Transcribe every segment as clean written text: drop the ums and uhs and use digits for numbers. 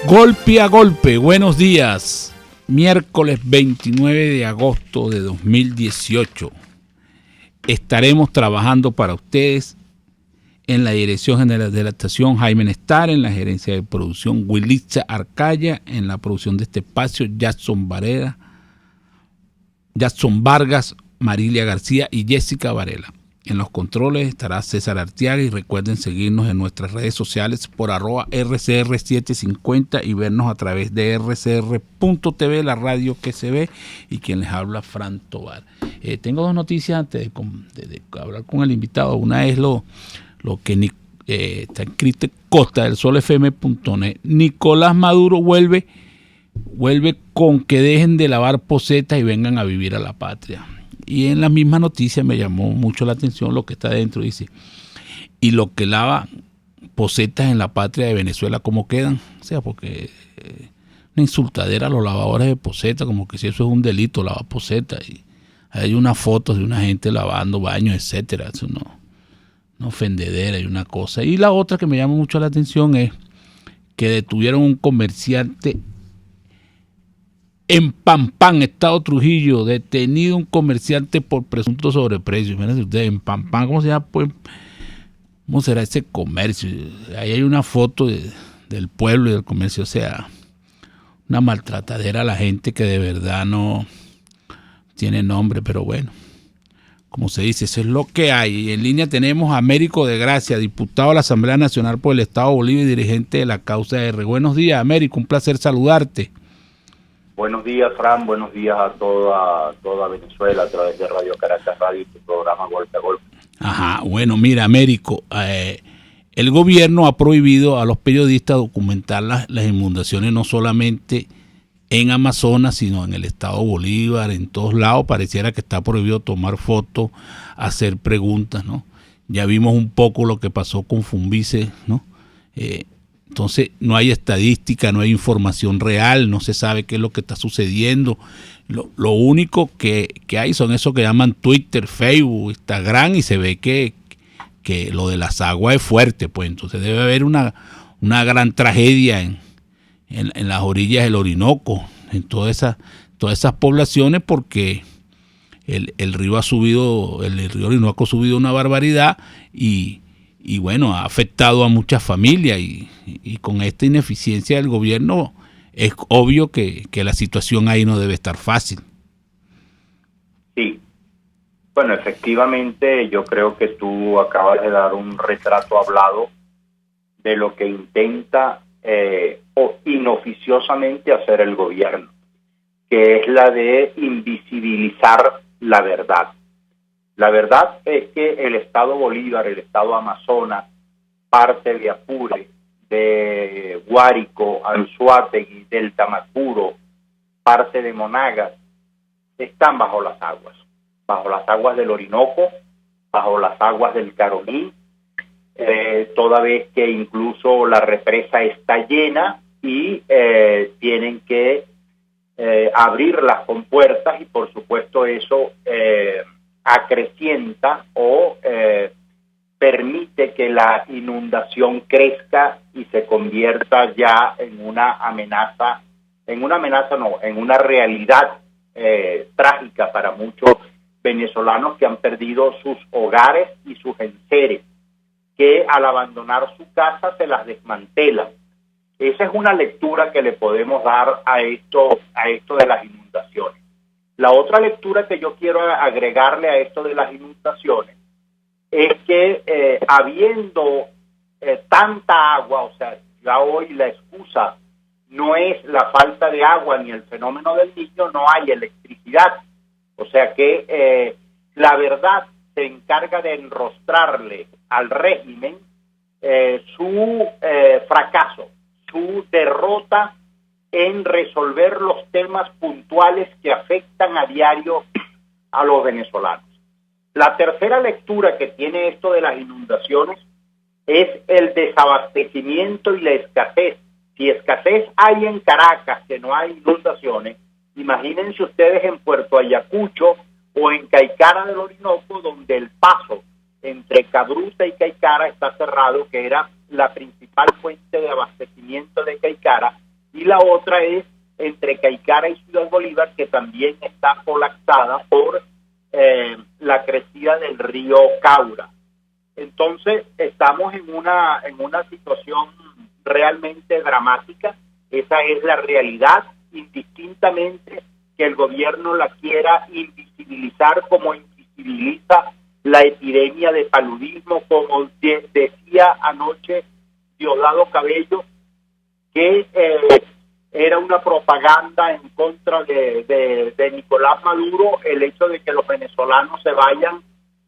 Golpe a golpe, buenos días. Miércoles 29 de agosto de 2018. Estaremos trabajando para ustedes en la dirección general de la estación Jaime Nestar, en la gerencia de producción Wilitza Arcaya, en la producción de este espacio Jackson Vargas, Marilia García y Jessica Varela. En los controles estará César Arteaga y recuerden seguirnos en nuestras redes sociales por @RCR750 y vernos a través de rcr.tv, la radio que se ve, y quien les habla, Fran Tovar. Tengo dos noticias antes de hablar con el invitado. Una es lo que está escrito en costadelsolfm.net. Nicolás Maduro vuelve con que dejen de lavar posetas y vengan a vivir a la patria. Y en la misma noticia me llamó mucho la atención lo que está dentro. Dice, y lo que lava posetas en la patria de Venezuela, ¿cómo quedan? O sea, porque una insultadera a los lavadores de posetas, como que si eso es un delito, lavar posetas. Y hay unas fotos de una gente lavando baños, etcétera. Eso no, una ofendedera y una cosa. Y la otra que me llama mucho la atención es que detuvieron un comerciante en Pampán, Estado Trujillo, detenido un comerciante por presunto sobreprecio. Fíjense ustedes, en Pampán, ¿cómo se llama? Pues, ¿cómo será ese comercio? Ahí hay una foto del pueblo y del comercio, o sea, una maltratadera a la gente que de verdad no tiene nombre, pero bueno, como se dice, eso es lo que hay. Y en línea tenemos a Américo de Gracia, diputado de la Asamblea Nacional por el Estado de Bolivia y dirigente de la Causa R. Buenos días, Américo, un placer saludarte. Buenos días, Fran, buenos días a toda Venezuela a través de Radio Caracas Radio y tu programa Golpe a Golpe. Ajá, bueno, mira, Américo, el gobierno ha prohibido a los periodistas documentar las inundaciones no solamente en Amazonas, sino en el estado Bolívar, en todos lados. Pareciera que está prohibido tomar fotos, hacer preguntas, ¿no? Ya vimos un poco lo que pasó con Fumbice, ¿no? Entonces no hay estadística, no hay información real, no se sabe qué es lo que está sucediendo. Lo único que hay son esos que llaman Twitter, Facebook, Instagram, y se ve que lo de las aguas es fuerte, pues entonces debe haber una gran tragedia en las orillas del Orinoco, en todas esas poblaciones, porque el río Orinoco ha subido una barbaridad y bueno, ha afectado a muchas familias y con esta ineficiencia del gobierno es obvio que la situación ahí no debe estar fácil. Sí, bueno, efectivamente yo creo que tú acabas de dar un retrato hablado de lo que intenta o inoficiosamente hacer el gobierno, que es la de invisibilizar la verdad. La verdad es que el estado Bolívar, el estado Amazonas, parte de Apure, de Guárico, Anzoátegui, del Tamacuro, parte de Monagas, están bajo las aguas del Orinoco, bajo las aguas del Caroní, toda vez que incluso la represa está llena y tienen que abrir las compuertas y por supuesto eso acrecienta o permite que la inundación crezca y se convierta ya en una realidad trágica para muchos venezolanos que han perdido sus hogares y sus enseres, que al abandonar su casa se las desmantelan. Esa es una lectura que le podemos dar a esto de las inundaciones. La otra lectura que yo quiero agregarle a esto de las inundaciones es que habiendo tanta agua, o sea, ya hoy la excusa no es la falta de agua ni el fenómeno del Niño, no hay electricidad. O sea que la verdad se encarga de enrostrarle al régimen su fracaso, su derrota en resolver los temas puntuales que afectan a diario a los venezolanos. La tercera lectura que tiene esto de las inundaciones es el desabastecimiento y la escasez. Si escasez hay en Caracas, que no hay inundaciones, imagínense ustedes en Puerto Ayacucho o en Caicara del Orinoco, donde el paso entre Cabruta y Caicara está cerrado, que era la principal fuente de abastecimiento de Caicara, y la otra es entre Caicara y Ciudad Bolívar, que también está colapsada por la crecida del río Caura. Entonces estamos en una situación realmente dramática. Esa es la realidad, indistintamente que el gobierno la quiera invisibilizar como invisibiliza la epidemia de paludismo, como decía anoche Diosdado Cabello, que era una propaganda en contra de Nicolás Maduro el hecho de que los venezolanos se vayan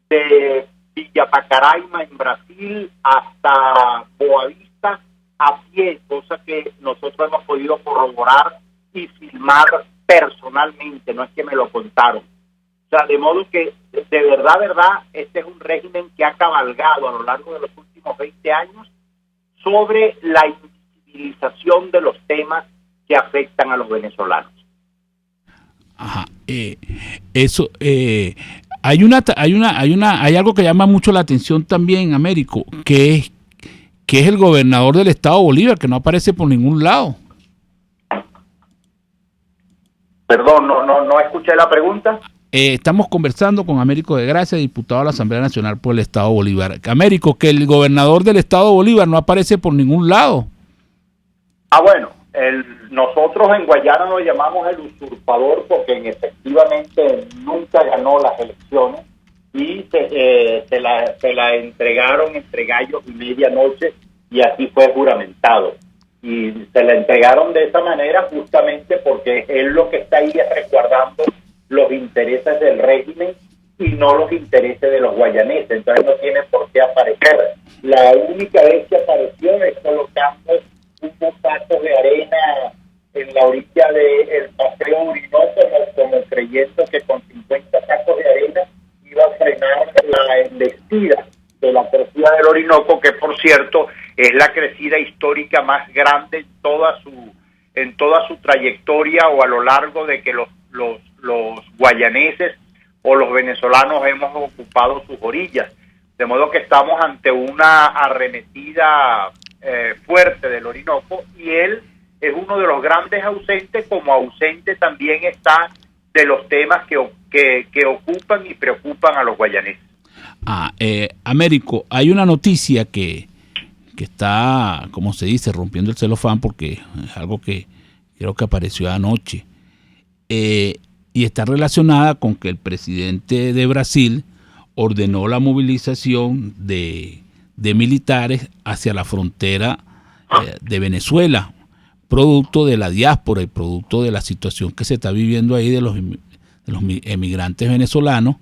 de Villa Pacaraima en Brasil hasta Boavista a pie, cosa que nosotros hemos podido corroborar y filmar personalmente, no es que me lo contaron. O sea, de modo que de verdad, este es un régimen que ha cabalgado a lo largo de los últimos 20 años sobre la invisibilización de los temas que afectan a los venezolanos. Ajá. Eso hay algo que llama mucho la atención también, Américo, que es el gobernador del estado Bolívar, que no aparece por ningún lado. Perdón, no escuché la pregunta. Estamos conversando con Américo de Gracia, diputado de la Asamblea Nacional por el estado Bolívar. Américo, que el gobernador del estado Bolívar no aparece por ningún lado. Bueno, nosotros en Guayana lo llamamos el usurpador porque efectivamente nunca ganó las elecciones y se la entregaron entre gallos y medianoche y así fue juramentado. Y se la entregaron de esa manera justamente porque él lo que está ahí es resguardando los intereses del régimen y no los intereses de los guayaneses. Entonces no tiene por qué aparecer. La única vez que apareció es colocando unos sacos de arena en la orilla del Paseo Orinoco, como creyendo que con 50 sacos de arena iba a frenar la embestida de la crecida del Orinoco, que por cierto es la crecida histórica más grande en toda su trayectoria o a lo largo de que los guayaneses o los venezolanos hemos ocupado sus orillas. De modo que estamos ante una arremetida fuerte del Orinoco y él es uno de los grandes ausentes, como ausente también está de los temas que ocupan y preocupan a los guayaneses. Américo, hay una noticia que está, como se dice, rompiendo el celofán porque es algo que creo que apareció anoche y está relacionada con que el presidente de Brasil ordenó la movilización de militares hacia la frontera de Venezuela, producto de la diáspora y producto de la situación que se está viviendo ahí de los emigrantes venezolanos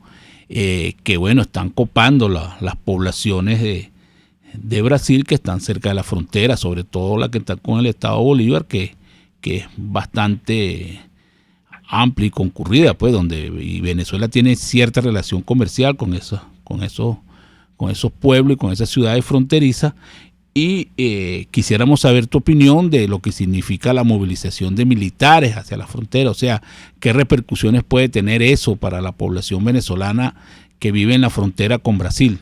que bueno, están copando las poblaciones de Brasil que están cerca de la frontera, sobre todo la que está con el estado Bolívar, que es bastante amplia y concurrida, pues, y Venezuela tiene cierta relación comercial con esos pueblos y con esas ciudades fronterizas. Y quisiéramos saber tu opinión de lo que significa la movilización de militares hacia la frontera, o sea, qué repercusiones puede tener eso para la población venezolana que vive en la frontera con Brasil.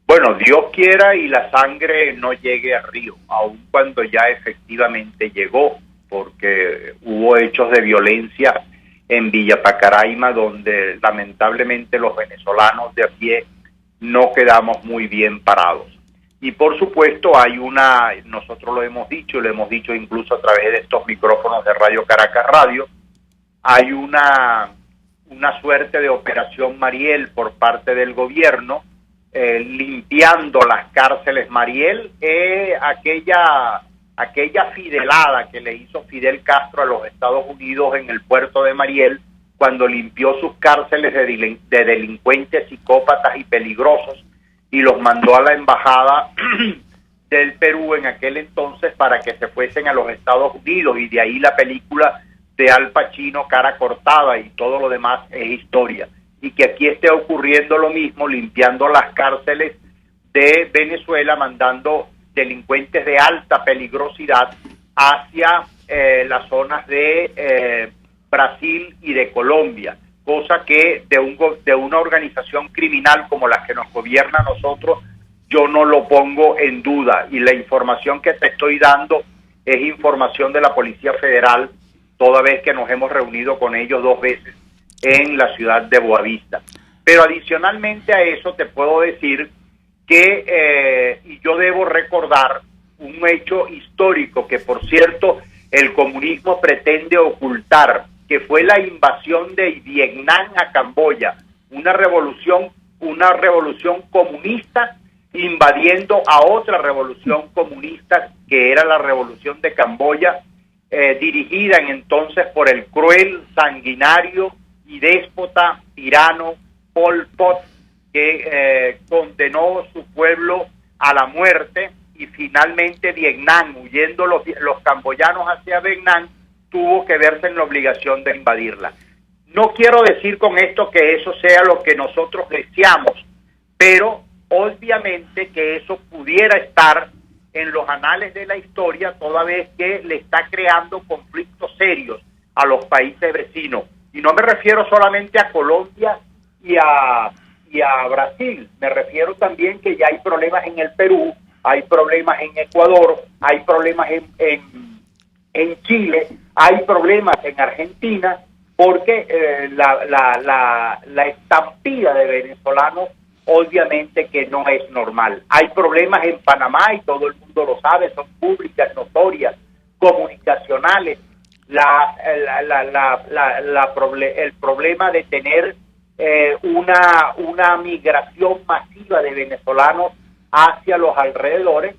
Bueno, Dios quiera y la sangre no llegue al río, aun cuando ya efectivamente llegó, porque hubo hechos de violencia en Villa Pacaraima donde lamentablemente los venezolanos de a pie no quedamos muy bien parados. Y por supuesto nosotros lo hemos dicho incluso a través de estos micrófonos de Radio Caracas Radio, hay una suerte de operación Mariel por parte del gobierno, limpiando las cárceles Mariel, aquella fidelada que le hizo Fidel Castro a los Estados Unidos en el puerto de Mariel, cuando limpió sus cárceles de delincuentes, psicópatas y peligrosos, y los mandó a la embajada del Perú en aquel entonces para que se fuesen a los Estados Unidos, y de ahí la película de Al Pacino, Cara Cortada, y todo lo demás es historia. Y que aquí esté ocurriendo lo mismo, limpiando las cárceles de Venezuela, mandando delincuentes de alta peligrosidad hacia las zonas de Brasil y de Colombia, cosa que de una organización criminal como la que nos gobierna a nosotros, yo no lo pongo en duda, y la información que te estoy dando es información de la Policía Federal, toda vez que nos hemos reunido con ellos 2 veces en la ciudad de Boavista. Pero adicionalmente a eso te puedo decir que, y yo debo recordar un hecho histórico que, por cierto, el comunismo pretende ocultar, que fue la invasión de Vietnam a Camboya, una revolución comunista invadiendo a otra revolución comunista que era la revolución de Camboya, dirigida entonces por el cruel, sanguinario y déspota tirano Pol Pot, que condenó su pueblo a la muerte, y finalmente Vietnam, huyendo los camboyanos hacia Vietnam, tuvo que verse en la obligación de invadirla. No quiero decir con esto que eso sea lo que nosotros deseamos, pero obviamente que eso pudiera estar en los anales de la historia, toda vez que le está creando conflictos serios a los países vecinos. Y no me refiero solamente a Colombia y a Brasil, me refiero también que ya hay problemas en el Perú, hay problemas en Ecuador, hay problemas en Chile, hay problemas en Argentina, porque la estampida de venezolanos obviamente que no es normal. Hay problemas en Panamá y todo el mundo lo sabe, son públicas, notorias, comunicacionales. El problema de tener una migración masiva de venezolanos hacia los alrededores,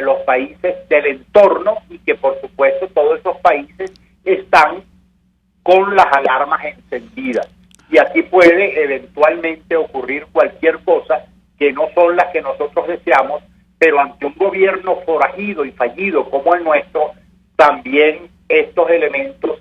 los países del entorno, y que por supuesto todos esos países están con las alarmas encendidas. Y aquí puede eventualmente ocurrir cualquier cosa que no son las que nosotros deseamos, pero ante un gobierno forajido y fallido como el nuestro, también estos elementos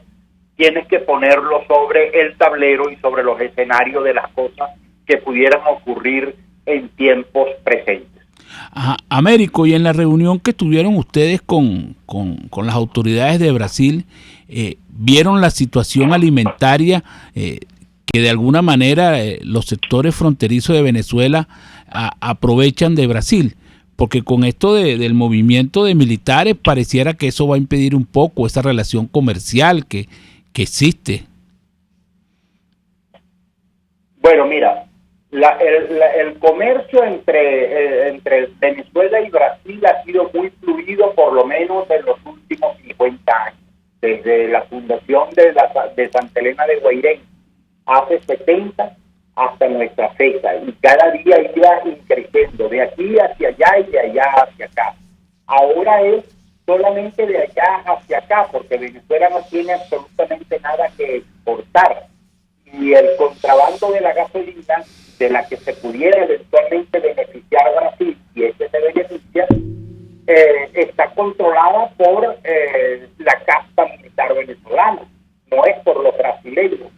tienes que ponerlos sobre el tablero y sobre los escenarios de las cosas que pudieran ocurrir en tiempos presentes. Ajá, Américo, y en la reunión que tuvieron ustedes con las autoridades de Brasil, ¿vieron la situación alimentaria que de alguna manera los sectores fronterizos de Venezuela aprovechan de Brasil? Porque con esto del movimiento de militares pareciera que eso va a impedir un poco esa relación comercial que existe. Bueno, mira, el comercio entre Venezuela y Brasil ha sido muy fluido por lo menos en los últimos 50 años, desde la fundación de Santa Elena de Guairén hace 70 hasta nuestra fecha, y cada día iba creciendo de aquí hacia allá y de allá hacia acá. Ahora es solamente de allá hacia acá, porque Venezuela no tiene absolutamente nada que exportar, y el contrabando de la gasolina, de la que se pudiera eventualmente beneficiar a Brasil, y este se beneficia, está controlada por la casta militar venezolana, no es por los brasileños.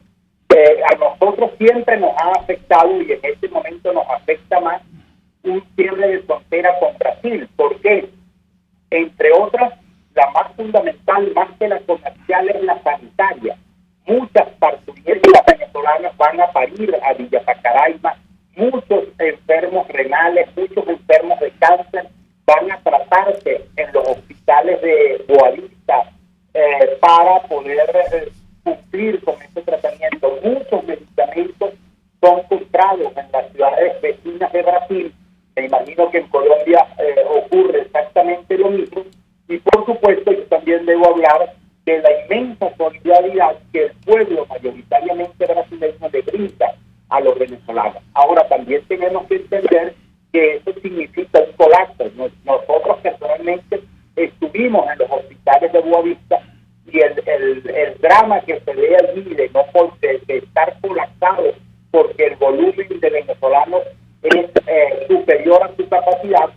A nosotros siempre nos ha afectado, y en este momento nos afecta más, un cierre de frontera con Brasil. ¿Por qué? Entre otras, la más fundamental, más que la comercial, es la sanitaria. Muchas parturientas venezolanas van a parir a Villa Pacaraima, muchos enfermos renales, muchos enfermos de cáncer van a tratarse en los hospitales de Boavista para poder cumplir con este tratamiento. Muchos medicamentos son comprados en las ciudades vecinas de Brasil. Me imagino que en Colombia ocurre exactamente lo mismo. Y por supuesto, yo también debo hablar de la inmensa solidaridad que el pueblo mayoritariamente brasileño le brinda a los venezolanos. Ahora, también tenemos que entender que eso significa un colapso. Nosotros personalmente estuvimos en los hospitales de Boavista, y el drama que se ve allí de estar colapsado porque el volumen de venezolanos es superior a su capacidad.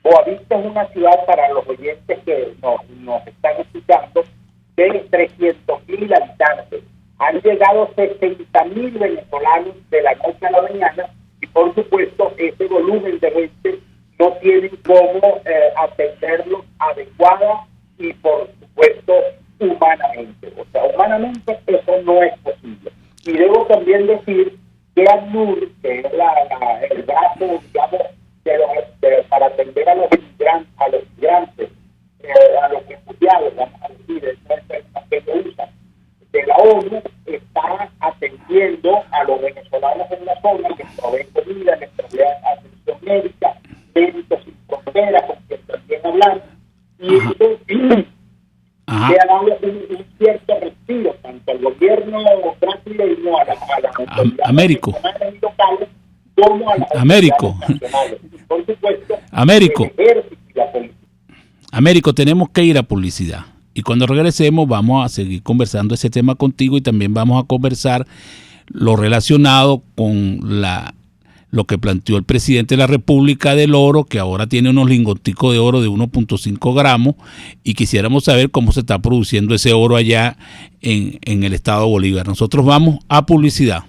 Boavista es una ciudad, para los oyentes que nos están escuchando, de 300.000 habitantes. Han llegado 60.000 venezolanos de la noche a la mañana, y por supuesto ese volumen de gente no tienen cómo atenderlos adecuada y por supuesto humanamente. O sea, humanamente eso no es posible. Y debo también decir que ACNUR, que es el brazo, digamos, para atender a los migrantes, a los que vamos a decir, esa es la que lo usan, de la ONU, está atendiendo a los venezolanos en la zona, les proveen comida, les proveen atención médica, Médicos Sin Fronteras, con quien también hablamos, y eso le ha dado un cierto respiro tanto al gobierno brasileño, a las Américo. locales, como a las Américo. nacionales. Y por supuesto, Américo. el ejército y la policía. Américo, tenemos que ir a publicidad. Y cuando regresemos vamos a seguir conversando ese tema contigo y también vamos a conversar lo relacionado con lo que planteó el presidente de la República del oro, que ahora tiene unos lingoticos de oro de 1.5 gramos, y quisiéramos saber cómo se está produciendo ese oro allá en el estado Bolívar. Nosotros vamos a publicidad.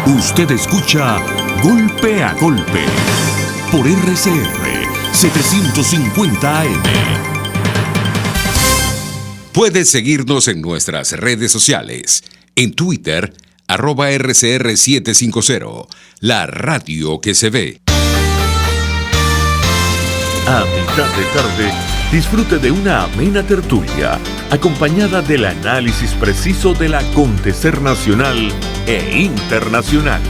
Usted escucha Golpe a Golpe por RCR 750 AM. Puedes seguirnos en nuestras redes sociales. En Twitter, @RCR750, la radio que se ve. A mitad de tarde, disfrute de una amena tertulia, acompañada del análisis preciso del acontecer nacional e internacional.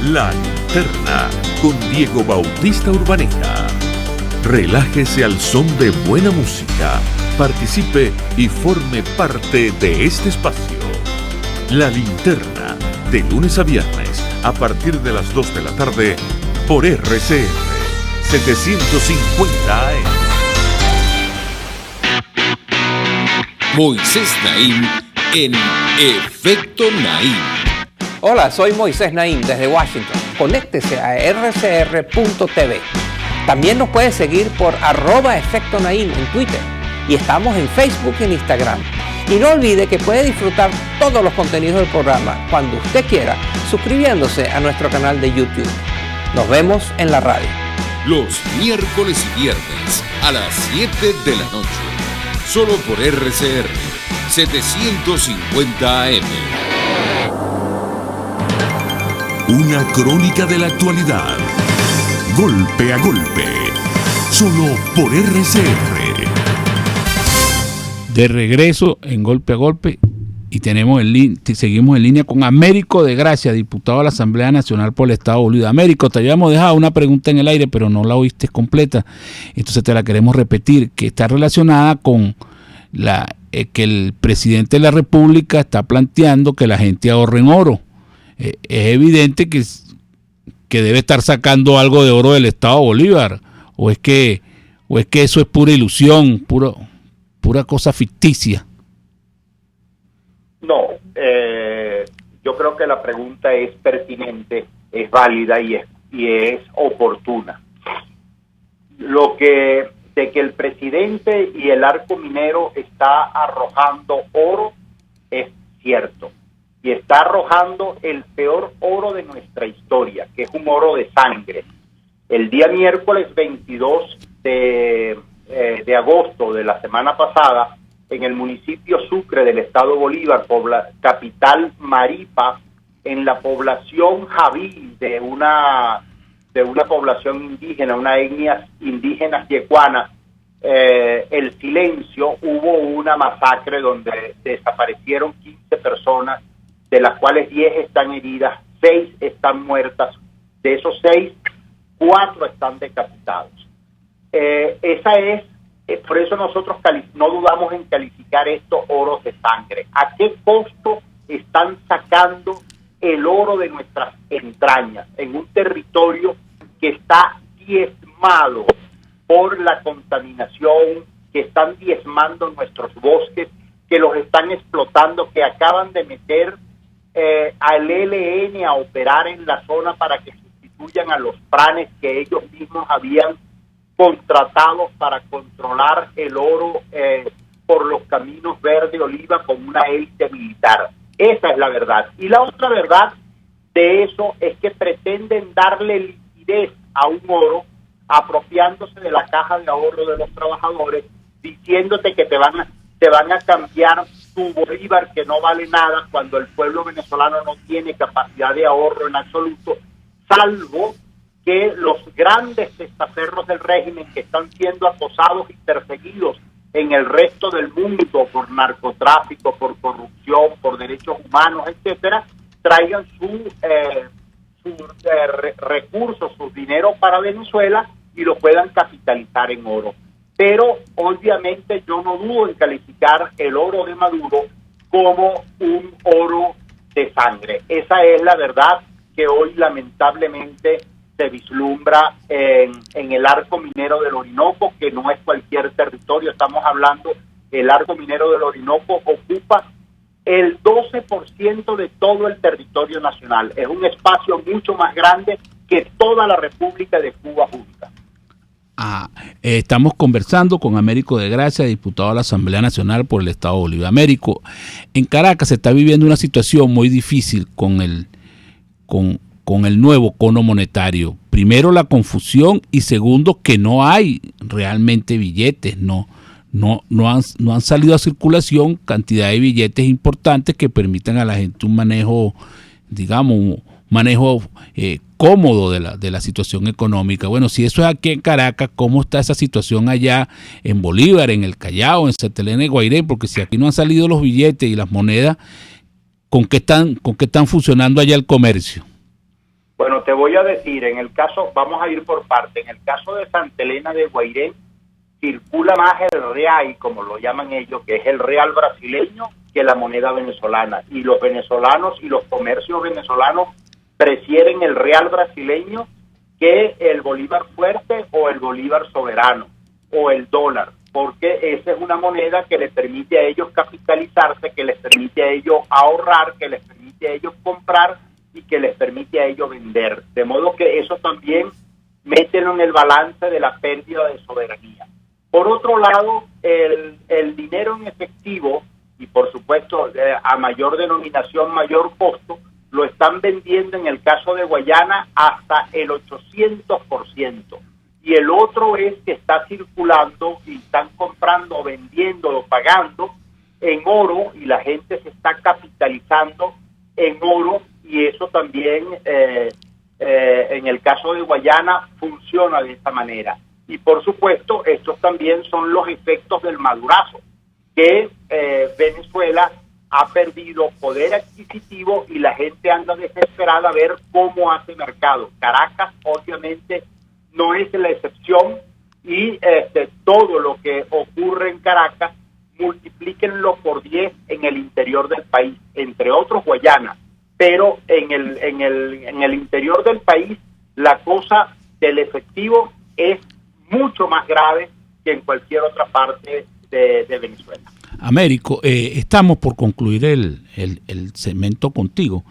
La Linterna, con Diego Bautista Urbaneja. Relájese al son de buena música, participe y forme parte de este espacio. La Linterna, de lunes a viernes, a partir de las 2 de la tarde, por RCR 750 AM. Moisés Naim en Efecto Naim. Hola, soy Moisés Naim desde Washington. Conéctese a rcr.tv. También nos puede seguir por @Efecto Naim en Twitter. Y estamos en Facebook y en Instagram. Y no olvide que puede disfrutar todos los contenidos del programa cuando usted quiera, suscribiéndose a nuestro canal de YouTube. Nos vemos en la radio. Los miércoles y viernes a las 7 de la noche. Solo por RCR 750 AM. Una crónica de la actualidad. Golpe a golpe. Solo por RCR. De regreso en Golpe a Golpe y seguimos en línea con Américo de Gracia, diputado de la Asamblea Nacional por el Estado Bolívar. Américo, te habíamos dejado una pregunta en el aire, pero no la oíste completa, entonces te la queremos repetir, que está relacionada con que el presidente de la República está planteando que la gente ahorre en oro. Es evidente que debe estar sacando algo de oro del Estado Bolívar, o es que eso es pura ilusión, pura cosa ficticia. No, yo creo que la pregunta es pertinente, es válida y es oportuna. De que el presidente y el arco minero está arrojando oro es cierto, y está arrojando el peor oro de nuestra historia, que es un oro de sangre. El día miércoles 22 de agosto de la semana pasada, en el municipio Sucre del estado Bolívar, capital Maripa, en la población Javí de una población indígena, una etnia indígena yecuana, el Silencio, hubo una masacre donde desaparecieron 15 personas, de las cuales 10 están heridas, 6 están muertas. De esos 6, 4 están decapitados. Por eso nosotros no dudamos en calificar estos oros de sangre. ¿A qué costo están sacando el oro de nuestras entrañas en un territorio que está diezmado por la contaminación, que están diezmando nuestros bosques, que los están explotando, que acaban de meter al ELN a operar en la zona para que sustituyan a los pranes que ellos mismos habían contratados para controlar el oro por los caminos verde oliva con una élite militar? Esa es la verdad. Y la otra verdad de eso es que pretenden darle liquidez a un oro apropiándose de la caja de ahorro de los trabajadores, diciéndote que te van a cambiar tu bolívar que no vale nada, cuando el pueblo venezolano no tiene capacidad de ahorro en absoluto, salvo que que los grandes testaferros del régimen que están siendo acosados y perseguidos en el resto del mundo por narcotráfico, por corrupción, por derechos humanos, etcétera, traigan sus recursos, sus dinero para Venezuela y lo puedan capitalizar en oro. Pero obviamente yo no dudo en calificar el oro de Maduro como un oro de sangre. Esa es la verdad que hoy lamentablemente se vislumbra en el arco minero del Orinoco, que no es cualquier territorio. Estamos hablando, el arco minero del Orinoco ocupa el 12% de todo el territorio nacional. Es un espacio mucho más grande que toda la República de Cuba junta. Estamos conversando con Américo de Gracia, diputado de la Asamblea Nacional por el Estado de Bolívar. Américo, en Caracas se está viviendo una situación muy difícil con el nuevo cono monetario. Primero, la confusión, y segundo, que no hay realmente billetes, no han salido a circulación cantidad de billetes importantes que permitan a la gente un manejo, digamos, cómodo de la situación económica. Bueno, si eso es aquí en Caracas, ¿cómo está esa situación allá en Bolívar, en el Callao, en Santa Elena y Guairén? Porque si aquí no han salido los billetes y las monedas, ¿con qué están funcionando allá el comercio? Bueno, te voy a decir, en el caso, vamos a ir por parte, en el caso de Santa Elena de Guairén, circula más el real, como lo llaman ellos, que es el real brasileño, que la moneda venezolana. Y los venezolanos y los comercios venezolanos prefieren el real brasileño que el bolívar fuerte o el bolívar soberano o el dólar, porque esa es una moneda que les permite a ellos capitalizarse, que les permite a ellos ahorrar, que les permite a ellos comprar y que les permite a ellos vender. De modo que eso también mételo en el balance de la pérdida de soberanía. Por otro lado, el dinero en efectivo, y por supuesto a mayor denominación, mayor costo, lo están vendiendo en el caso de Guayana hasta el 800%. Y el otro es que está circulando y están comprando, vendiendo o pagando en oro, y la gente se está capitalizando en oro, y eso también en el caso de Guayana funciona de esta manera. Y por supuesto, estos también son los efectos del madurazo, que Venezuela ha perdido poder adquisitivo y la gente anda desesperada a ver cómo hace mercado. Caracas obviamente no es la excepción, y todo lo que ocurre en Caracas, multiplíquenlo por 10 en el interior del país, entre otros Guayana, pero en el interior del país la cosa del efectivo es mucho más grave que en cualquier otra parte de Venezuela. Américo, estamos por concluir el segmento contigo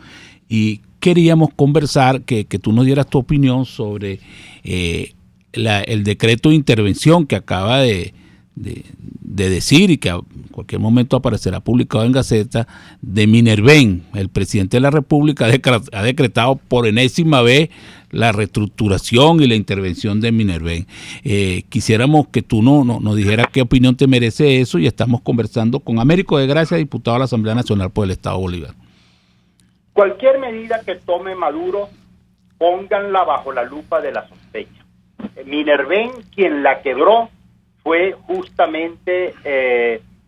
y queríamos conversar, que tú nos dieras tu opinión sobre el decreto de intervención que acaba de decir, y que en cualquier momento aparecerá publicado en Gaceta, de Minerven. El presidente de la República ha decretado por enésima vez la reestructuración y la intervención de Minerven. Quisiéramos que tú nos dijeras qué opinión te merece eso, y estamos conversando con Américo de Gracia, diputado de la Asamblea Nacional por el Estado de Bolívar. Cualquier medida que tome Maduro, pónganla bajo la lupa de la sospecha. Minerven, quien la quebró, fue justamente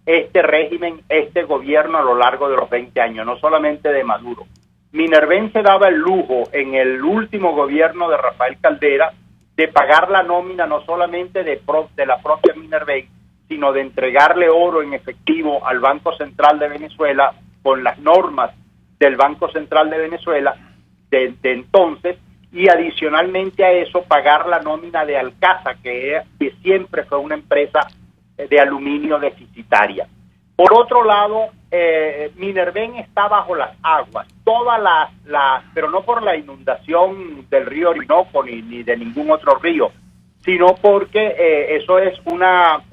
este régimen, este gobierno a lo largo de los 20 años, no solamente de Maduro. Minerven se daba el lujo en el último gobierno de Rafael Caldera de pagar la nómina no solamente de la propia Minerven, sino de entregarle oro en efectivo al Banco Central de Venezuela con las normas del Banco Central de Venezuela de entonces, y adicionalmente a eso pagar la nómina de Alcasa, que siempre fue una empresa de aluminio deficitaria. Por otro lado, Minerven está bajo las aguas, pero no por la inundación del río Orinoco ni de ningún otro río, sino porque eso es una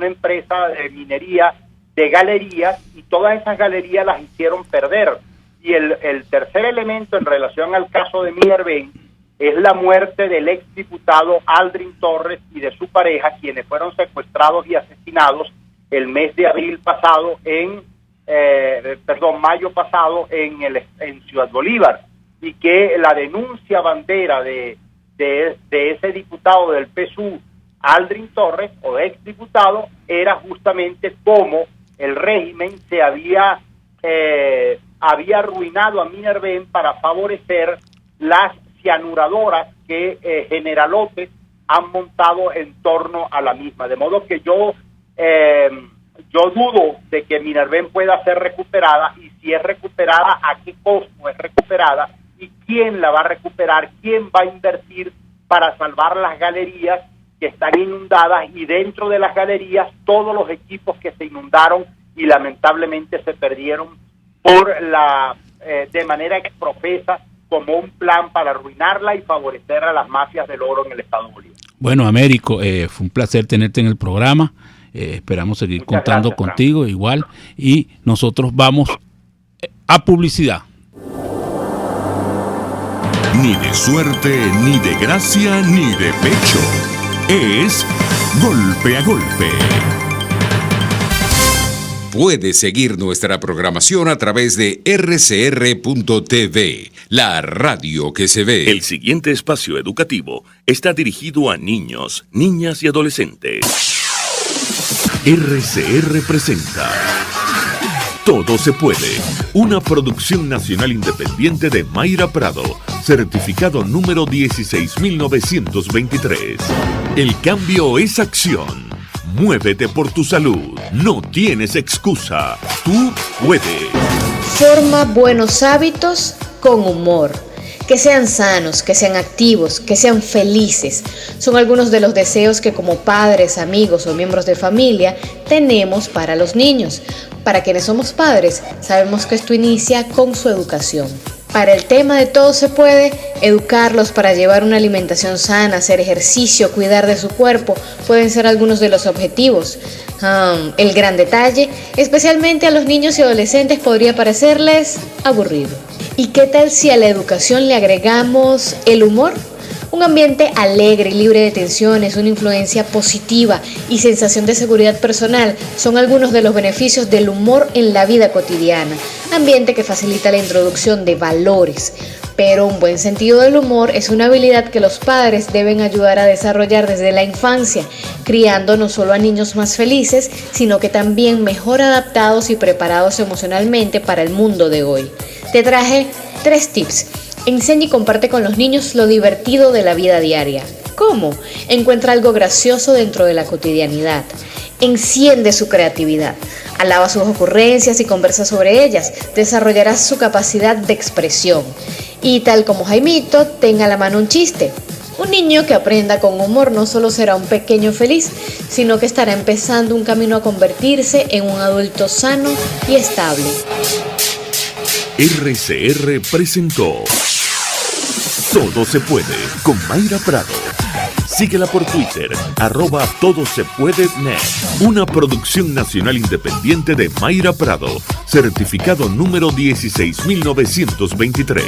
empresa de minería de galerías, y todas esas galerías las hicieron perder. Y el tercer elemento en relación al caso de Minerven es la muerte del exdiputado Aldrin Torres y de su pareja, quienes fueron secuestrados y asesinados el mes de mayo pasado en Ciudad Bolívar, y que la denuncia bandera de de ese diputado del PSUV, Aldrin Torres, o exdiputado, era justamente cómo el régimen se había arruinado a Minerven para favorecer las cianuradoras que generalotes han montado en torno a la misma. De modo que yo dudo de que Minerven pueda ser recuperada, y si es recuperada, ¿a qué costo es recuperada? ¿Y quién la va a recuperar? ¿Quién va a invertir para salvar las galerías que están inundadas, y dentro de las galerías todos los equipos que se inundaron y lamentablemente se perdieron de manera que profesa como un plan para arruinarla y favorecer a las mafias del oro en el estado de Bolívar? Bueno, Américo, fue un placer tenerte en el programa. Esperamos seguir Muchas contando gracias, contigo, Fran. Igual, y nosotros vamos a publicidad. Ni de suerte, ni de gracia, ni de pecho. Es Golpe a Golpe. Puedes seguir nuestra programación a través de rcr.tv, la radio que se ve. El siguiente espacio educativo está dirigido a niños, niñas y adolescentes. RCR presenta Todo se puede, una producción nacional independiente de Mayra Prado, certificado número 16923. El cambio es acción. Muévete por tu salud. No tienes excusa. Tú puedes. Forma buenos hábitos con humor. Que sean sanos, que sean activos, que sean felices. Son algunos de los deseos que como padres, amigos o miembros de familia tenemos para los niños. Para quienes somos padres, sabemos que esto inicia con su educación. Para el tema de todo se puede, educarlos para llevar una alimentación sana, hacer ejercicio, cuidar de su cuerpo, pueden ser algunos de los objetivos. El gran detalle, especialmente a los niños y adolescentes, podría parecerles aburrido. ¿Y qué tal si a la educación le agregamos el humor? Un ambiente alegre y libre de tensiones, una influencia positiva y sensación de seguridad personal son algunos de los beneficios del humor en la vida cotidiana. Ambiente que facilita la introducción de valores. Pero un buen sentido del humor es una habilidad que los padres deben ayudar a desarrollar desde la infancia, criando no solo a niños más felices, sino que también mejor adaptados y preparados emocionalmente para el mundo de hoy. Te traje 3 tips. Enseña y comparte con los niños lo divertido de la vida diaria. ¿Cómo? Encuentra algo gracioso dentro de la cotidianidad. Enciende su creatividad. Alaba sus ocurrencias y conversa sobre ellas. Desarrollarás su capacidad de expresión. Y tal como Jaimito, tenga a la mano un chiste. Un niño que aprenda con humor no solo será un pequeño feliz, sino que estará empezando un camino a convertirse en un adulto sano y estable. RCR presentó Todo se puede con Mayra Prado. Síguela por Twitter, @todosepuedenet. Una producción nacional independiente de Mayra Prado, certificado número 16923.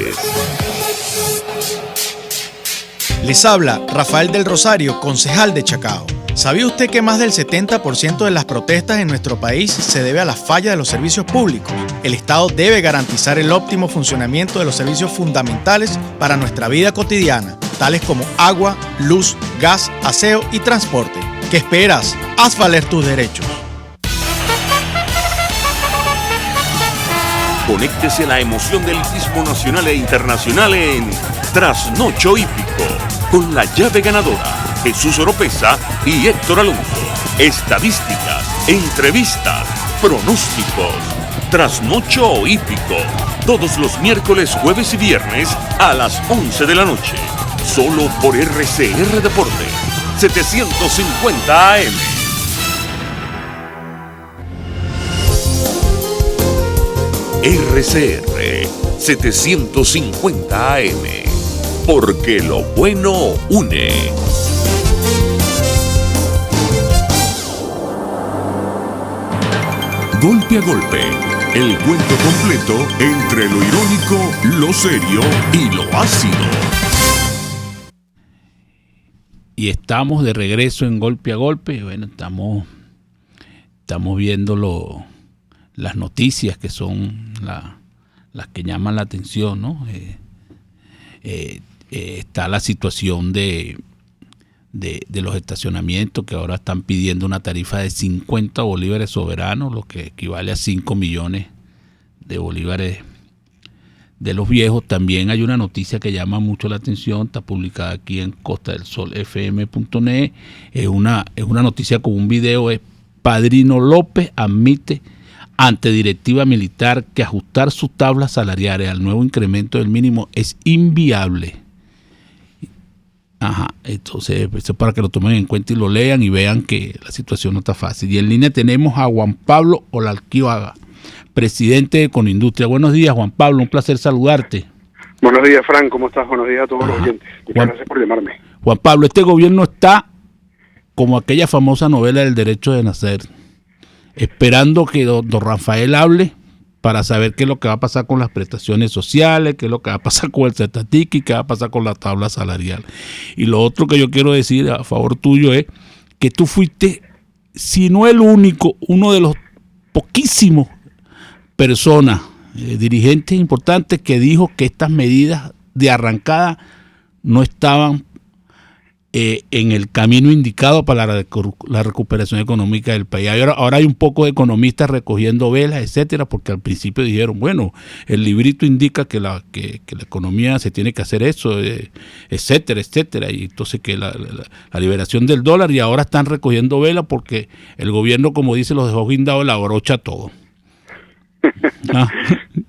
Les habla Rafael del Rosario, concejal de Chacao. ¿Sabía usted que más del 70% de las protestas en nuestro país se debe a la falla de los servicios públicos? El Estado debe garantizar el óptimo funcionamiento de los servicios fundamentales para nuestra vida cotidiana, tales como agua, luz, gas, aseo y transporte. ¿Qué esperas? Haz valer tus derechos. Conéctese a la emoción del hippismo nacional e internacional en Trasnocho Hípico, con la llave ganadora, Jesús Oropesa y Héctor Alonso. Estadísticas, entrevistas, pronósticos. Trasnocho Hípico, todos los miércoles, jueves y viernes a las 11 de la noche. Solo por RCR Deportes, 750 AM. RCR 750 AM, porque lo bueno une. Golpe a golpe, el cuento completo entre lo irónico, lo serio y lo ácido. Y estamos de regreso en Golpe a Golpe. Bueno, estamos viendo las noticias que son las que llaman la atención, ¿no? está la situación de los estacionamientos, que ahora están pidiendo una tarifa de 50 bolívares soberanos, lo que equivale a 5 millones de bolívares de los viejos. También hay una noticia que llama mucho la atención, está publicada aquí en costadelsolfm.net, es una noticia con un video, es Padrino López admite ante directiva militar que ajustar sus tablas salariales al nuevo incremento del mínimo es inviable. Ajá, entonces eso es para que lo tomen en cuenta y lo lean y vean que la situación no está fácil. Y en línea tenemos a Juan Pablo Olalquioaga, presidente de Conindustria. Buenos días, Juan Pablo, un placer saludarte. Buenos días, Frank, ¿cómo estás? Buenos días a todos los oyentes. Muchas gracias por llamarme. Juan Pablo, este gobierno está como aquella famosa novela del derecho de nacer, esperando que don Rafael hable para saber qué es lo que va a pasar con las prestaciones sociales, qué es lo que va a pasar con el Cetatic y qué va a pasar con la tabla salarial. Y lo otro que yo quiero decir a favor tuyo es que tú fuiste, si no el único, uno de los poquísimos personas, dirigentes importantes que dijo que estas medidas de arrancada no estaban en el camino indicado para la recuperación económica del país. Ahora hay un poco de economistas recogiendo velas, etcétera, porque al principio dijeron, bueno, el librito indica que la economía se tiene que hacer eso, etcétera, etcétera, y entonces que la liberación del dólar, y ahora están recogiendo velas porque el gobierno, como dice, los dejó guindados la brocha todo.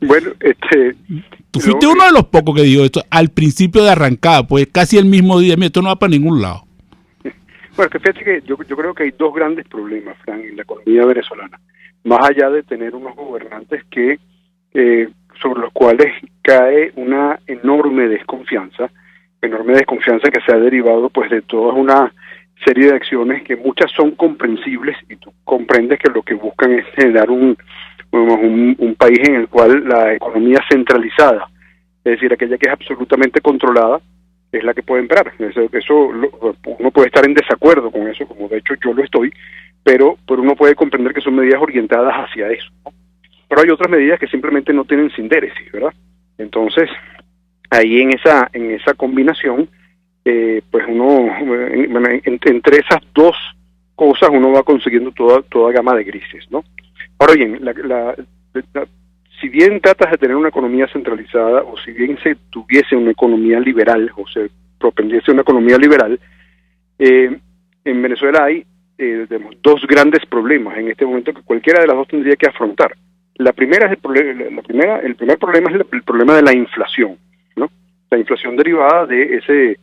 Bueno, tú fuiste uno de los pocos que dijo esto al principio de arrancada, pues casi el mismo día, mira, esto no va para ningún lado. Bueno, que fíjate que yo creo que hay dos grandes problemas, Frank, en la economía venezolana, más allá de tener unos gobernantes que sobre los cuales cae una enorme desconfianza que se ha derivado pues de toda una serie de acciones que muchas son comprensibles, y tú comprendes que lo que buscan es generar un país en el cual la economía centralizada, es decir, aquella que es absolutamente controlada, es la que puede imperar. Uno puede estar en desacuerdo con eso, como de hecho yo lo estoy, pero uno puede comprender que son medidas orientadas hacia eso, ¿no? Pero hay otras medidas que simplemente no tienen sindéresis, ¿verdad? Entonces, ahí en esa combinación, pues uno, entre esas dos cosas, uno va consiguiendo toda gama de grises, ¿no? Ahora bien, si bien tratas de tener una economía centralizada, o si bien se tuviese una economía liberal, o se propendiese a una economía liberal, en Venezuela hay dos grandes problemas en este momento que cualquiera de las dos tendría que afrontar. El primer problema es el problema de la inflación, ¿no? La inflación derivada de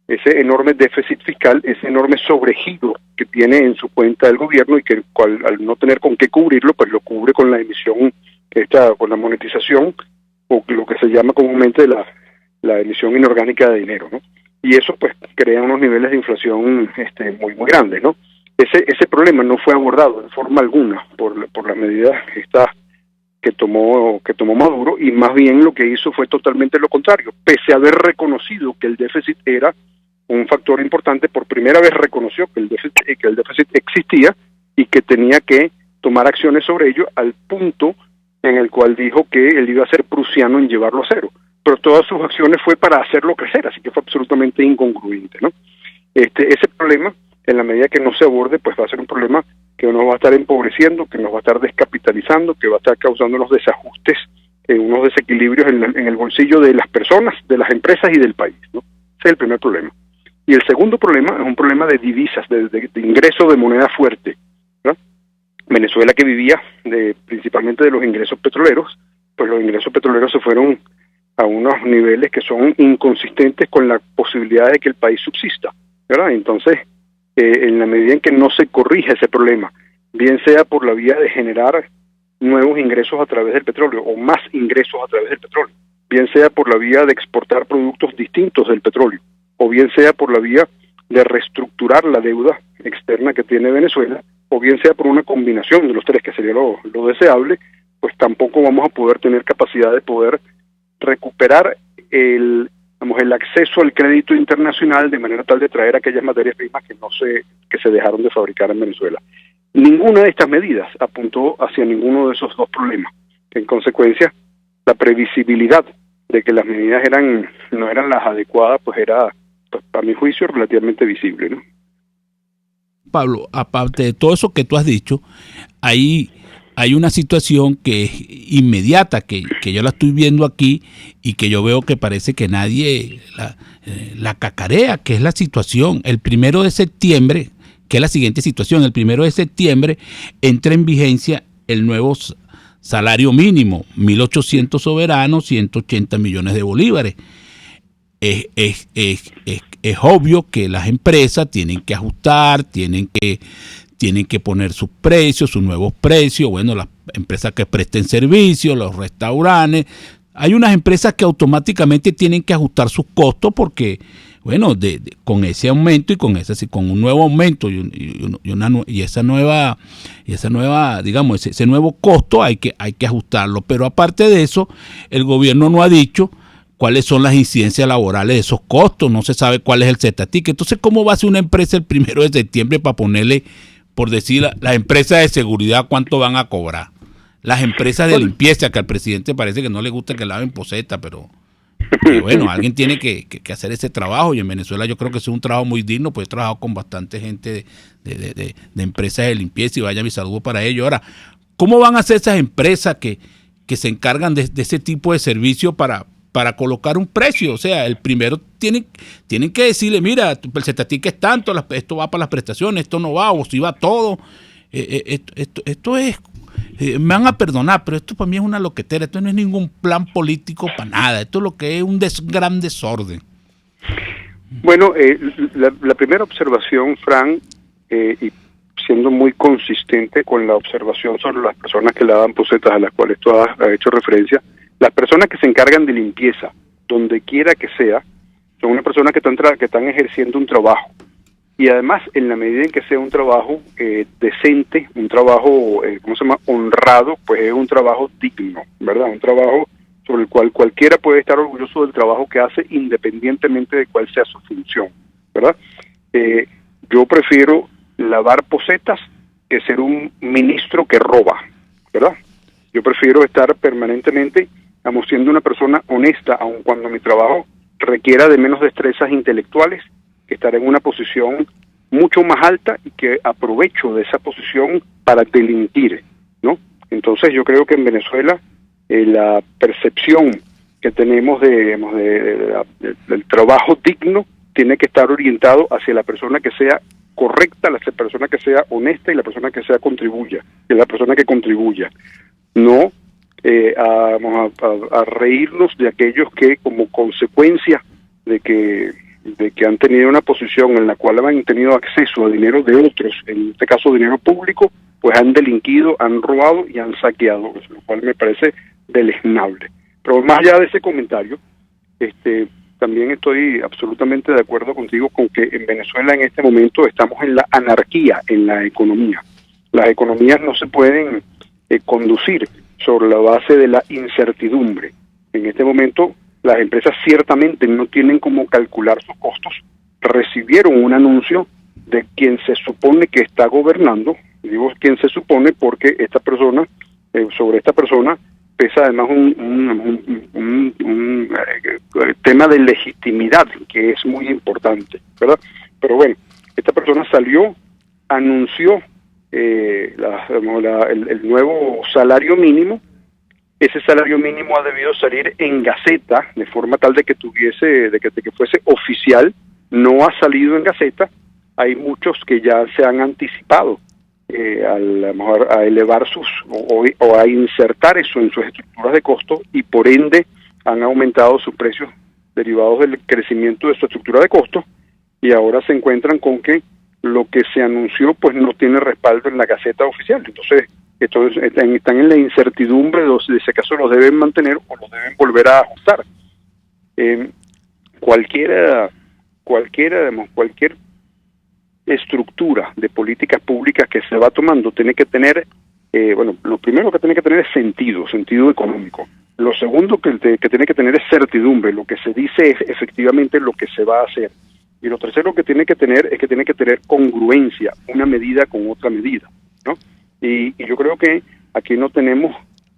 ese enorme déficit fiscal, ese enorme sobregiro que tiene en su cuenta el gobierno, y que al no tener con qué cubrirlo, pues lo cubre con la emisión, con la monetización, o lo que se llama comúnmente la emisión inorgánica de dinero, ¿no? Y eso pues crea unos niveles de inflación muy muy grandes, ¿no? Ese problema no fue abordado de forma alguna por las medidas que tomó Maduro, y más bien lo que hizo fue totalmente lo contrario. Pese a haber reconocido que el déficit era un factor importante, por primera vez reconoció que el déficit existía y que tenía que tomar acciones sobre ello, al punto en el cual dijo que él iba a ser prusiano en llevarlo a cero. Pero todas sus acciones fue para hacerlo crecer, así que fue absolutamente incongruente, ¿no? Ese problema, en la medida que no se aborde, pues va a ser un problema que nos va a estar empobreciendo, que nos va a estar descapitalizando, que va a estar causando unos desajustes, unos desequilibrios en el bolsillo de las personas, de las empresas y del país, ¿no? Ese es el primer problema. Y el segundo problema es un problema de divisas, de ingreso de moneda fuerte, ¿no? Venezuela, que vivía principalmente de los ingresos petroleros, pues los ingresos petroleros se fueron a unos niveles que son inconsistentes con la posibilidad de que el país subsista, ¿verdad? Entonces, en la medida en que no se corrige ese problema, bien sea por la vía de generar nuevos ingresos a través del petróleo, o más ingresos a través del petróleo, bien sea por la vía de exportar productos distintos del petróleo, o bien sea por la vía de reestructurar la deuda externa que tiene Venezuela, o bien sea por una combinación de los tres, que sería lo deseable, pues tampoco vamos a poder tener capacidad de poder recuperar el acceso al crédito internacional, de manera tal de traer aquellas materias primas que se dejaron de fabricar en Venezuela. Ninguna de estas medidas apuntó hacia ninguno de esos dos problemas. En consecuencia, la previsibilidad de que las medidas no eran las adecuadas, pues era, pues, a mi juicio, relativamente visible, ¿no? Pablo, aparte de todo eso que tú has dicho, hay una situación que es inmediata, que yo la estoy viendo aquí y que yo veo que parece que nadie la cacarea, que es la situación. El 1 de septiembre, que es la siguiente situación, el 1 de septiembre entra en vigencia el nuevo salario mínimo, 1.800 soberanos, 180 millones de bolívares. Es obvio que las empresas tienen que ajustar, tienen que poner sus precios, sus nuevos precios. Bueno, las empresas que presten servicios, los restaurantes. Hay unas empresas que automáticamente tienen que ajustar sus costos porque, bueno, con ese aumento y con un nuevo aumento y esa nueva, digamos, ese nuevo costo hay que ajustarlo. Pero aparte de eso, el gobierno no ha dicho cuáles son las incidencias laborales de esos costos, no se sabe cuál es el ZTIC. Entonces, ¿cómo va a ser una empresa el 1 de septiembre para ponerle, por decir, las empresas de seguridad cuánto van a cobrar? Las empresas de limpieza, que al presidente parece que no le gusta que laven poseta, pero bueno, alguien tiene que hacer ese trabajo, y en Venezuela yo creo que es un trabajo muy digno, pues he trabajado con bastante gente de empresas de limpieza, y vaya mi saludo para ellos. Ahora, ¿cómo van a hacer esas empresas que se encargan de ese tipo de servicio para colocar un precio? O sea, el primero tienen que decirle, mira, el ZTIC es tanto, esto va para las prestaciones, esto no va, o si va todo. Esto es, me van a perdonar, pero esto para mí es una loquetera, esto no es ningún plan político para nada, esto es lo que es un gran desorden. Bueno, la primera observación, Fran, y siendo muy consistente con la observación sobre las personas que lavan posetas a las cuales tú has hecho referencia, las personas que se encargan de limpieza, donde quiera que sea, son unas personas que están ejerciendo un trabajo. Y además, en la medida en que sea un trabajo decente, un trabajo, honrado, pues es un trabajo digno, ¿verdad? Un trabajo sobre el cual cualquiera puede estar orgulloso del trabajo que hace, independientemente de cuál sea su función, ¿verdad? Yo prefiero lavar posetas que ser un ministro que roba, ¿verdad? Yo prefiero estar permanentemente siendo una persona honesta, aun cuando mi trabajo requiera de menos destrezas intelectuales, que estar en una posición mucho más alta y que aprovecho de esa posición para delinquir, ¿no? Entonces yo creo que en Venezuela la percepción que tenemos del trabajo digno tiene que estar orientado hacia la persona que sea correcta, la persona que sea honesta y la persona que la persona que contribuya. No a reírnos de aquellos que, como consecuencia de que han tenido una posición en la cual han tenido acceso a dinero de otros, en este caso dinero público, pues han delinquido, han robado y han saqueado, lo cual me parece deleznable. Pero más allá de ese comentario, también estoy absolutamente de acuerdo contigo con que en Venezuela en este momento estamos en la anarquía en la economía. Las economías no se pueden conducir sobre la base de la incertidumbre. En este momento las empresas ciertamente no tienen cómo calcular sus costos. Recibieron un anuncio de quien se supone que está gobernando, digo quien se supone porque esta persona, sobre esta persona pesa además un tema de legitimidad que es muy importante, ¿verdad? Pero bueno, esta persona salió, anunció el nuevo salario mínimo. Ese salario mínimo ha debido salir en Gaceta de forma tal de que fuese oficial. No ha salido en Gaceta. Hay muchos que ya se han anticipado a elevar o a insertar eso en sus estructuras de costo, y por ende han aumentado sus precios derivados del crecimiento de su estructura de costo, y ahora se encuentran con que lo que se anunció pues no tiene respaldo en la Gaceta oficial. Entonces están en la incertidumbre de si acaso los deben mantener o los deben volver a ajustar. Cualquier estructura de políticas públicas que se va tomando tiene que tener, lo primero que tiene que tener es sentido económico. Lo segundo que tiene que tener es certidumbre, lo que se dice es efectivamente lo que se va a hacer. Y lo tercero que tiene que tener es que tiene que tener congruencia, una medida con otra medida, ¿no? Y yo creo que aquí no tenemos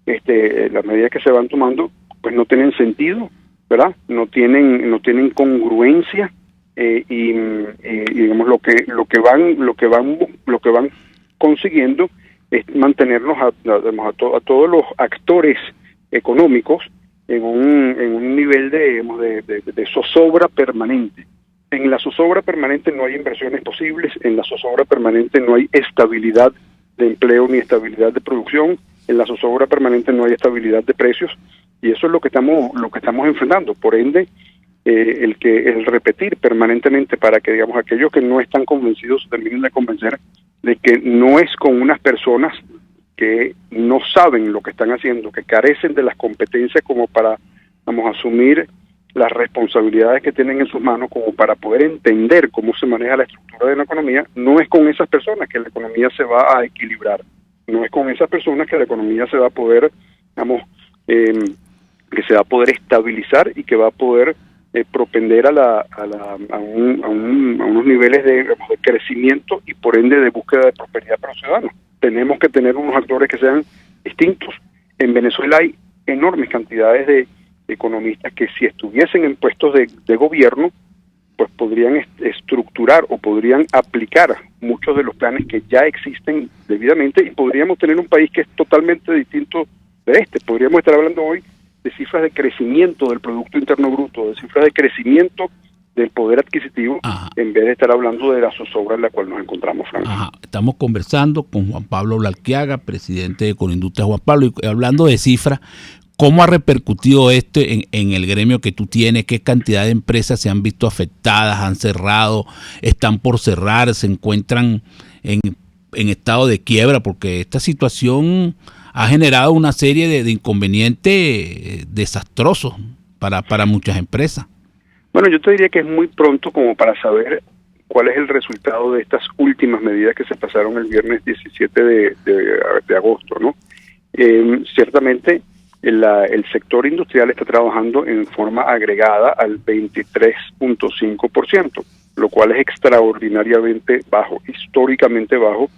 las medidas que se van tomando pues no tienen sentido, ¿verdad? No tienen congruencia, y digamos lo que van consiguiendo es mantenernos a todos los actores económicos en un nivel de zozobra permanente. En la zozobra permanente no hay inversiones posibles, en la zozobra permanente no hay estabilidad de empleo ni estabilidad de producción, en la zozobra permanente no hay estabilidad de precios, y eso es lo que estamos enfrentando. Por ende, el repetir permanentemente para que, digamos, aquellos que no están convencidos se terminen de convencer de que no es con unas personas que no saben lo que están haciendo, que carecen de las competencias como para, vamos, asumir las responsabilidades que tienen en sus manos como para poder entender cómo se maneja la estructura de la economía. No es con esas personas que la economía se va a equilibrar, no es con esas personas que la economía se va a poder, digamos, que se va a poder estabilizar y que va a poder propender a unos niveles de crecimiento y por ende de búsqueda de prosperidad para los ciudadanos. Tenemos que tener unos actores que sean distintos. En Venezuela hay enormes cantidades de economistas que si estuviesen en puestos de gobierno, pues podrían estructurar o podrían aplicar muchos de los planes que ya existen debidamente y podríamos tener un país que es totalmente distinto de este. Podríamos estar hablando hoy de cifras de crecimiento del Producto Interno Bruto, de cifras de crecimiento del poder adquisitivo, en vez de estar hablando de la zozobra en la cual nos encontramos, Frank. Estamos conversando con Juan Pablo Blanquiaga, presidente de Conindustria. Juan Pablo, y hablando de cifras, ¿cómo ha repercutido esto en el gremio que tú tienes? ¿Qué cantidad de empresas se han visto afectadas, han cerrado, están por cerrar, se encuentran en estado de quiebra? Porque esta situación ha generado una serie de inconvenientes desastrosos para muchas empresas. Bueno, yo te diría que es muy pronto como para saber cuál es el resultado de estas últimas medidas que se pasaron el viernes 17 de agosto, ¿no? Ciertamente el sector industrial está trabajando en forma agregada al 23.5%, lo cual es extraordinariamente bajo, históricamente bajo,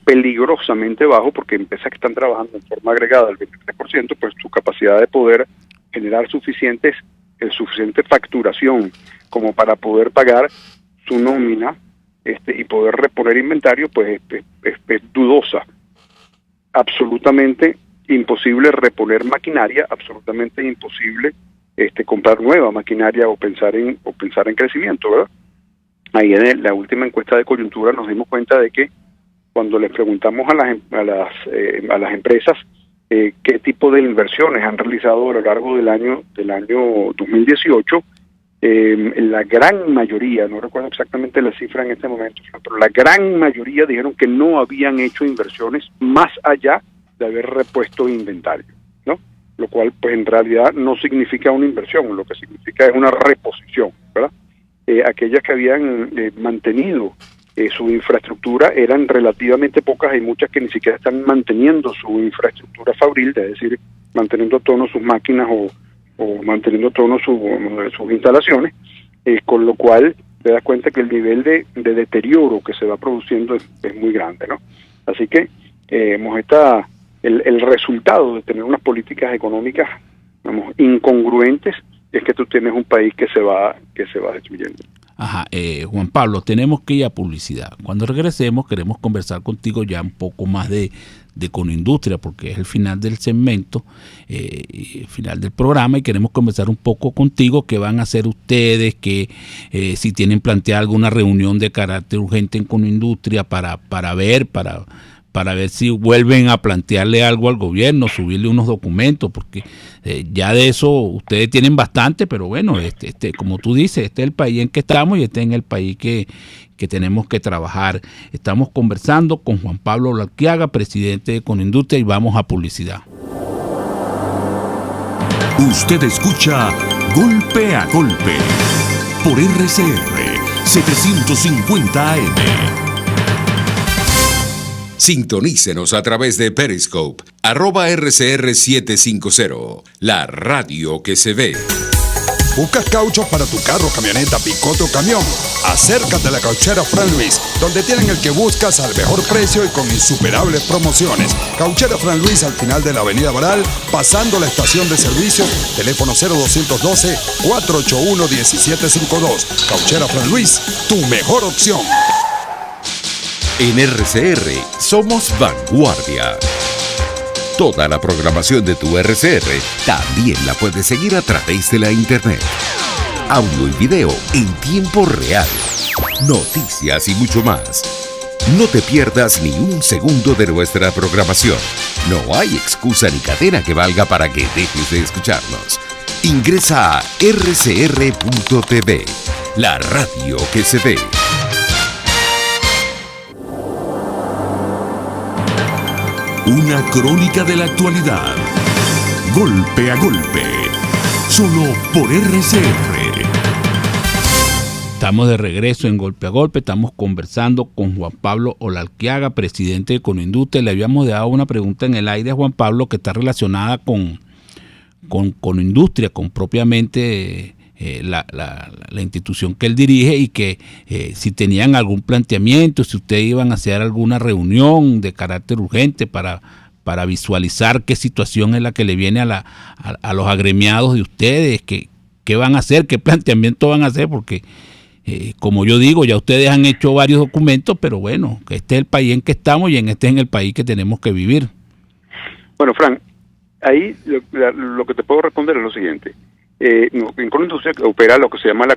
peligrosamente bajo, porque empresas que están trabajando en forma agregada al 23%, pues su capacidad de poder generar suficiente facturación como para poder pagar su nómina y poder reponer inventario, pues es dudosa. Absolutamente imposible reponer maquinaria, absolutamente imposible comprar nueva maquinaria o pensar en crecimiento, ¿verdad? Ahí en la última encuesta de coyuntura nos dimos cuenta de que cuando les preguntamos a las empresas qué tipo de inversiones han realizado a lo largo del año 2018, la gran mayoría, no recuerdo exactamente la cifra en este momento, pero la gran mayoría dijeron que no habían hecho inversiones más allá de haber repuesto inventario, ¿no? Lo cual, pues en realidad no significa una inversión, lo que significa es una reposición, ¿verdad? Aquellas que habían mantenido su infraestructura eran relativamente pocas, hay muchas que ni siquiera están manteniendo su infraestructura fabril, es decir, manteniendo a tono sus máquinas o manteniendo a tono sus instalaciones, con lo cual te das cuenta que el nivel de deterioro que se va produciendo es muy grande, ¿no? Así que el resultado de tener unas políticas económicas, vamos, incongruentes, es que tú tienes un país que se va destruyendo. Juan Pablo, tenemos que ir a publicidad. Cuando regresemos queremos conversar contigo ya un poco más de Conindustria, porque es el final del segmento, el final del programa, y queremos conversar un poco contigo qué van a hacer ustedes, que si tienen planteada alguna reunión de carácter urgente en Conindustria para ver si vuelven a plantearle algo al gobierno, subirle unos documentos, porque ya de eso ustedes tienen bastante, pero bueno, como tú dices, este es el país en que estamos y este es el país que tenemos que trabajar. Estamos conversando con Juan Pablo Blanquiaga, presidente de Conindustria, y vamos a publicidad. Usted escucha Golpe a Golpe por RCR 750 AM. Sintonícenos a través de Periscope, @RCR750, la radio que se ve. ¿Buscas cauchos para tu carro, camioneta, picote o camión? Acércate a la Cauchera Fran Luis, donde tienen el que buscas al mejor precio y con insuperables promociones. Cauchera Fran Luis al final de la Avenida Baral, pasando la estación de servicio, teléfono 0212-481-1752. Cauchera Fran Luis, tu mejor opción. En RCR somos vanguardia. Toda la programación de tu RCR también la puedes seguir a través de la internet. Audio y video en tiempo real. Noticias y mucho más. No te pierdas ni un segundo de nuestra programación. No hay excusa ni cadena que valga para que dejes de escucharnos. Ingresa a rcr.tv, la radio que se ve. Una crónica de la actualidad. Golpe a golpe. Solo por RCR. Estamos de regreso en Golpe a Golpe. Estamos conversando con Juan Pablo Olalquiaga, presidente de Econoindustria. Le habíamos dado una pregunta en el aire a Juan Pablo que está relacionada con Econoindustria, con propiamente la institución que él dirige, y que si tenían algún planteamiento, si ustedes iban a hacer alguna reunión de carácter urgente para visualizar qué situación es la que le viene a los agremiados de ustedes, qué van a hacer, qué planteamiento van a hacer, porque como yo digo, ya ustedes han hecho varios documentos, pero bueno, que este es el país en que estamos y este es el país que tenemos que vivir. Bueno, Fran, ahí lo que te puedo responder es lo siguiente. En Econoindustria opera lo que se llama el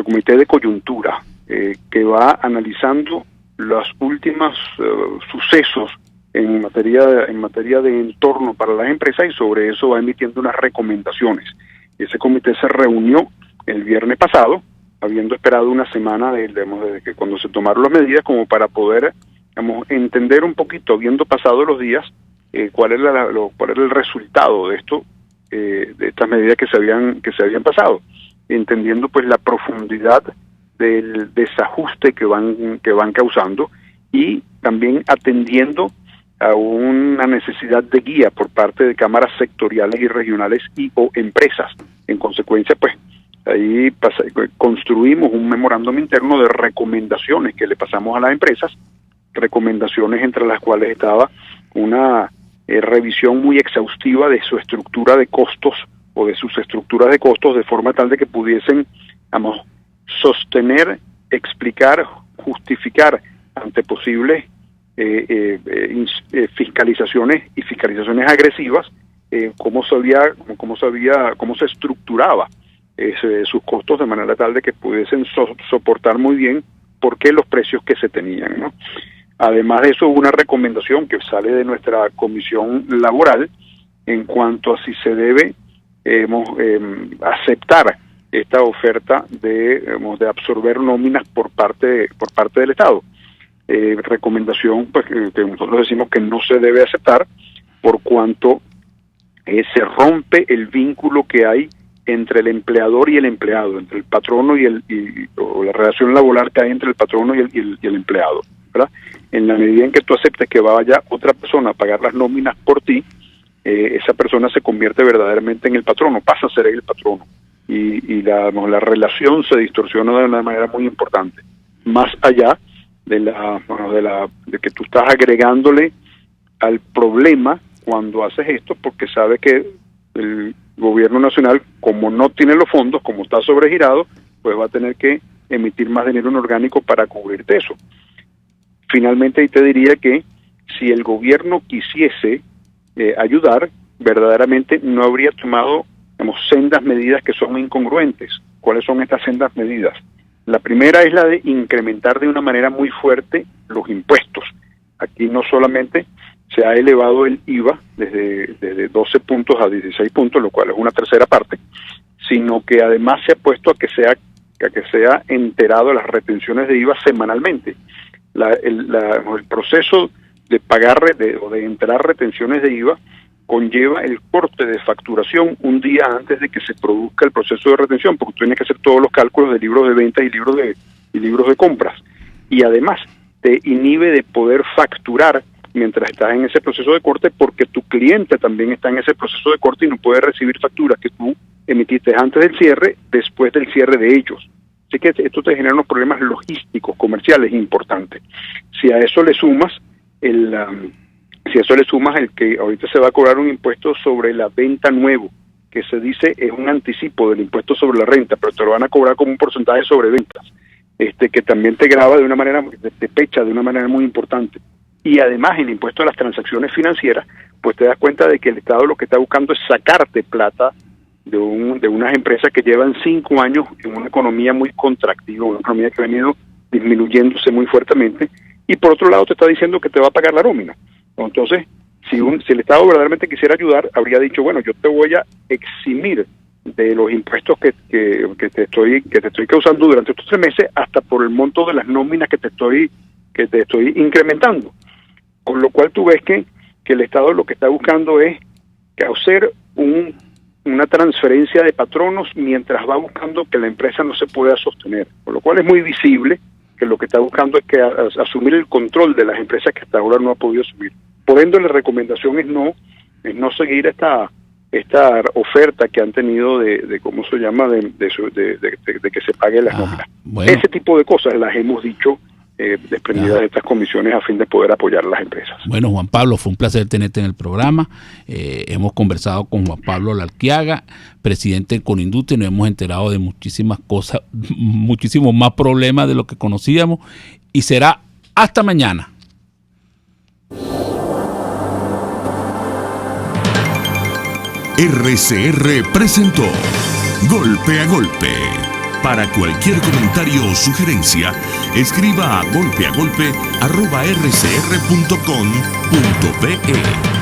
comité de coyuntura, que va analizando los últimos sucesos en materia de entorno para las empresas, y sobre eso va emitiendo unas recomendaciones. Ese comité se reunió el viernes pasado, habiendo esperado una semana desde que cuando se tomaron las medidas, como para poder entender un poquito, habiendo pasado los días, cuál era el resultado de esto, de estas medidas que se habían pasado, entendiendo pues la profundidad del desajuste que van causando, y también atendiendo a una necesidad de guía por parte de cámaras sectoriales y regionales o empresas. En consecuencia, pues ahí construimos un memorándum interno de recomendaciones que le pasamos a las empresas, recomendaciones entre las cuales estaba una revisión muy exhaustiva de su estructura de costos o de sus estructuras de costos, de forma tal de que pudiesen, sostener, explicar, justificar ante posibles fiscalizaciones agresivas, cómo se estructuraba sus costos, de manera tal de que pudiesen soportar muy bien por qué los precios que se tenían, ¿no? Además de eso, hubo una recomendación que sale de nuestra comisión laboral en cuanto a si se debe aceptar esta oferta de absorber nóminas por parte del Estado. Recomendación pues que nosotros decimos que no se debe aceptar, por cuanto se rompe el vínculo que hay entre el empleador y el empleado, entre el patrono o la relación laboral que hay entre el patrono y el empleado, ¿verdad? En la medida en que tú aceptes que vaya otra persona a pagar las nóminas por ti, esa persona se convierte verdaderamente en el patrono, pasa a ser el patrono, y la relación se distorsiona de una manera muy importante, más allá de que tú estás agregándole al problema cuando haces esto, porque sabe que el gobierno nacional, como no tiene los fondos, como está sobregirado, pues va a tener que emitir más dinero en orgánico para cubrirte eso. Finalmente, ahí te diría que si el gobierno quisiese ayudar, verdaderamente no habría tomado sendas medidas que son incongruentes. ¿Cuáles son estas sendas medidas? La primera es la de incrementar de una manera muy fuerte los impuestos. Aquí no solamente se ha elevado el IVA desde 12 puntos a 16 puntos, lo cual es una tercera parte, sino que además se ha puesto a que sea enterado las retenciones de IVA semanalmente. El proceso de pagar o de enterar retenciones de IVA conlleva el corte de facturación un día antes de que se produzca el proceso de retención, porque tú tienes que hacer todos los cálculos de libros de ventas y libros de compras, y además te inhibe de poder facturar mientras estás en ese proceso de corte, porque tu cliente también está en ese proceso de corte y no puede recibir facturas que tú emitiste antes del cierre, después del cierre de ellos. Así que esto te genera unos problemas logísticos, comerciales importantes. Si a eso le sumas el que ahorita se va a cobrar un impuesto sobre la venta nuevo, que se dice es un anticipo del impuesto sobre la renta, pero te lo van a cobrar como un porcentaje sobre ventas, que también te grava de una manera, te pecha de una manera muy importante. Y además el impuesto a las transacciones financieras, pues te das cuenta de que el Estado lo que está buscando es sacarte plata de unas empresas que llevan 5 años en una economía muy contractiva, una economía que ha venido disminuyéndose muy fuertemente, y por otro lado te está diciendo que te va a pagar la nómina. Entonces, si el Estado verdaderamente quisiera ayudar, habría dicho, bueno, yo te voy a eximir de los impuestos que te estoy causando durante estos 3 meses, hasta por el monto de las nóminas que te estoy incrementando. Con lo cual tú ves que el Estado lo que está buscando es hacer una transferencia de patronos mientras va buscando que la empresa no se pueda sostener. Con lo cual es muy visible que lo que está buscando es que asumir el control de las empresas que hasta ahora no ha podido asumir. Por ende, la recomendación es no seguir esta oferta que han tenido de ¿cómo se llama? De que se pague las nóminas. Bueno. Ese tipo de cosas las hemos dicho desprendidas de estas comisiones a fin de poder apoyar a las empresas. Bueno, Juan Pablo, fue un placer tenerte en el programa. Hemos conversado con Juan Pablo Larquiaga, presidente de Conindustria, y nos hemos enterado de muchísimas cosas, muchísimos más problemas de lo que conocíamos, y será hasta mañana. RCR presentó Golpe a Golpe. Para cualquier comentario o sugerencia, escriba a golpeagolpe@rcr.com.be.